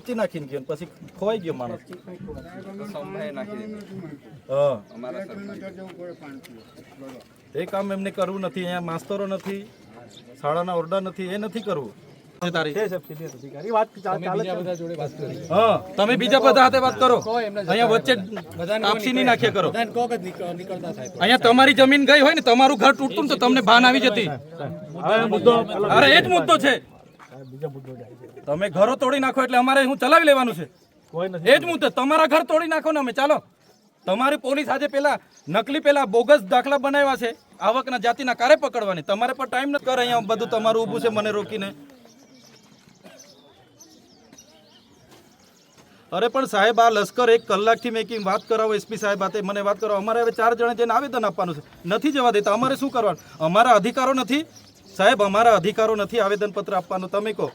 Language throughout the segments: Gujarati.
વચ્ચે નાખીને ગયો પછી ખોવાઈ ગયો માણસ. એ કામ એમને કરવું નથી. અહીંયા માસ્તરો નથી, શાળાના ઓરડા નથી, એ નથી કરવું. તમે બીજા બધા હાથે વાત કરો. અહીંયા વચ્ચે આપસી નહીં નાખ્યા કરો. અહીંયા તમારી જમીન ગઈ હોય ને, તમારું ઘર તૂટતું ને તો તમને ભાન આવી જતી. અરે એ જ મુદ્દો છે. તમે ઘરો તોડી નાખો એટલે અમારે હું ચલાવી લેવાનું છે. એ જ મુદ્દો. તમારા ઘર તોડી નાખો ને અમે ચાલો. તમારી પોલીસ આજે પેલા નકલી પેલા બોગસ દાખલા બનાવ્યા છે આવકના જાતિના કારે પકડવાની. તમારે પણ ટાઈમ નથી કરે. અહીંયા બધું તમારું ઊભું છે મને રોકીને. અરે પણ સાહેબ આ લશ્કર 1 કલાકથી મેકિંગ વાત કરાવો. એસપી સાહેબ હાથે મને વાત કરો. અમારે હવે 4 જણે જઈને આવેદન આપવાનું છે. નથી જવા દેતા. અમારે શું કરવાનું? અમારા અધિકારો નથી સાહેબ, અમારા અધિકારો નથી આવેદનપત્ર આપવાનું. તમે કહો,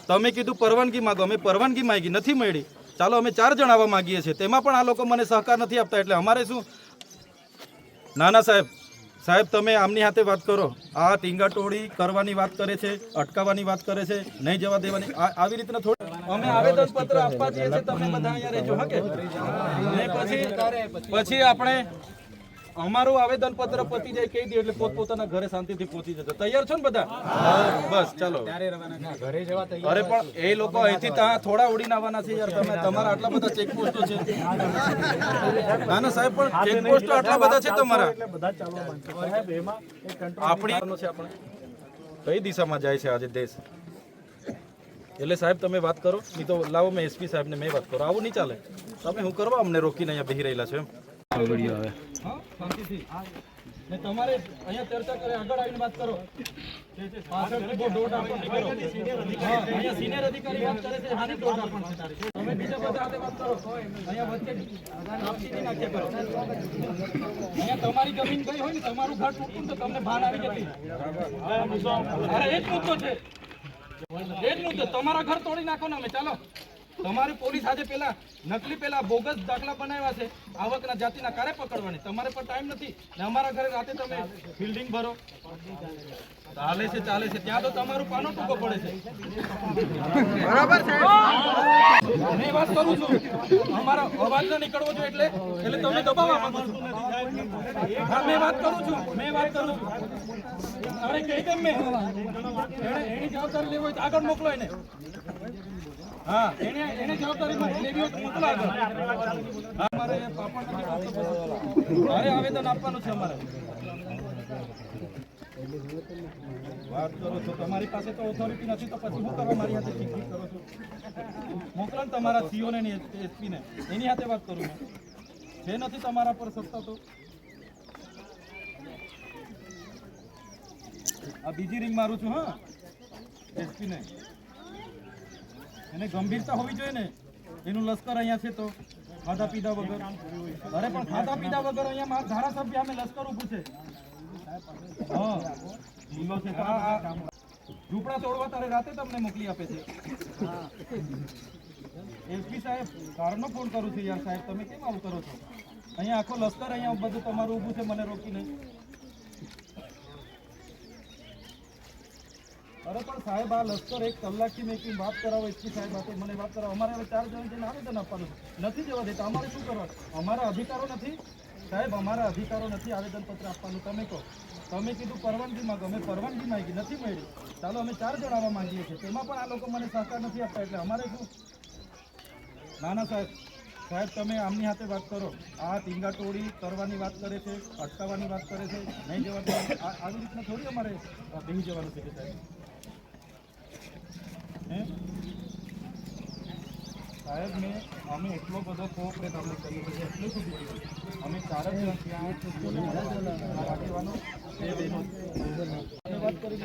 તમે કીધું પરવાનગી માગો, અમે પરવાનગી માંગી, નથી મળી. ચાલો અમે 4 જણ આવવા માંગીએ છીએ, તેમાં પણ આ લોકો મને સહકાર નથી આપતા. એટલે અમારે શું? ના સાહેબ તમે આમની હાથે વાત કરો. આ ટીંગાટોળી કરવાની વાત કરે છે, અટકાવવાની વાત કરે છે, નહીં જવા દેવાની. આવી રીતના થોડી અમે આવેદનપત્ર આપવા જઈએ છીએ. તમે બધા અહીંયા રહેજો. હા કે પછી આપણે અમારું આવેદનપત્ર પતી જાય કહી દે એટલે પોતપોતાના ઘરે શાંતિથી પહોંચી જજો. તૈયાર છો ને બધા? બસ ચાલો. અરે પણ એ લોકો અહીંથી ત્યાં થોડા ઉડીને આવવાના છે યાર. તમે તમારા આટલા બધા ચેકપોસ્ટો છે. ના સાહેબ પણ ચેકપોસ્ટો આટલા બધા છે તમારા. આપણી આપણે કઈ દિશામાં જાય છે આજે દેશ? એટલે સાહેબ તમે વાત કરો. નહીં તો લાવો મેં એસપી સાહેબને મેં વાત કરો. આવું નહીં ચાલે. તમે હું કરવા અમને રોકીને અહીંયા બેસી રહેલા છો એમ? વિડીયો આવે શાંતિથી. ને તમારે અહીંયા ચર્ચા કરે, આગળ આવીને વાત કરો. પાછળથી બહુ દોડ આપણ નહીં કરો. અહીંયા સિનિયર અધિકારી વાત કરે છે, હાની દોડ આપણ છે તારી. તમે બીજા બધા સાથે વાત કરો. અહીંયા વચ્ચે આપસી નહીં નાખ્યા કરો. અહીંયા તમારી જમીન ગઈ હોય ને, તમારું ઘર તૂટતું તો તમને ભાન આવી જતી. અરે એ જ મુદ્દો છે. એ જ મુદ્દો. તમારા ઘર તોડી નાખો ને અમે ચાલો. તમારી પોલીસ આજે પેલા નકલી પેલા બોગસ દાખલા બનાવ્યા છે આવકના જાતિના કારે પકડવાની. તમારે પણ ટાઈમ નથી ને અમારા ઘરે રાતે તમે બિલ્ડિંગ ભરો. ચાલે છે ત્યાં તો તમારું પાનો ટૂંકો પડે છે. બરાબર છે. મેં વાત કરું છું. અમારો અવાજ ન નીકળવો જોઈએ એટલે તમે દબાવવા માંગો છો. હા મેં વાત કરું છું. અરે કહી દે મેં એની જવાબદારી લેવી હોય તો આગળ મોકલો એને. હા એને જવાબદારી લેવી હોય તો મોકલો આગળ. અમારે આવેદન આપવાનું છે. અમારે વાત કરો છો. તમારી પાસે તો ઓથોરિટી નથી તો પછી શું કરવા મારી હાથે ચીખી કરો છો? મોકલો ને તમારા સીઓ ને એસપી ને, એની હાથે વાત કરું મેં. જે નથી તમારા પર સત્તા તો આ બીજી રિંગ મારું છું. હા એસપી ને એને ગંભીરતા હોવી જોઈએ ને. એનું લશ્કર અહીંયા છે તો ખાધા પીધા વગર. અરે પણ ખાધા પીધા વગર અહીંયા મારા ધારાસભ્ય અમે લશ્કર ઊભું છે. હા જિલ્લો છે. ઝૂંપડા તોડવા તારે રાતે તમને મોકલી આપે છે. એસપી સાહેબ કારનો ફોન કરું છું યાર. સાહેબ તમે કેમ આવું કરો છો? અહીંયા આખો લશ્કર અહીંયા બધું તમારું ઊભું છે મને રોકીને. અરે પણ સાહેબ આ લશ્કર 1 કલાકથી મેકિંગ વાત કરાવો. એસપી સાહેબ સાથે મને વાત કરાવો. અમારે હવે 4 જણ જઈને આવેદન આપવાનું નથી જવા દેતા. અમારે શું કરવાનું? અમારા અધિકારો નથી સાહેબ, અમારા અધિકારો નથી આવેદનપત્ર આપવાનું. તમે કહો, તમે કીધું પરવાનગી માંગો, અમે પરવાનગી માંગી, નથી મળી. ચાલો અમે 4 જણ આવવા માંગીએ છીએ, તેમાં પણ આ લોકો મને સહકાર નથી આપતા. એટલે અમારે શું? ના સાહેબ તમે આમની હાથે વાત કરો. આ ટીંગાટોળી કરવાની વાત કરે છે, અટકાવવાની વાત કરે છે, નહીં જવા દેવાની. આવી રીતના થોડી અમારે બેસી જવાનું છે કે સાહેબ? સાહેબ અમે એટલો બધો કોઓપરેટ અમને કરીએ છીએ. એટલું સુધી અમે 4 જ આગેવાનો વાત કરી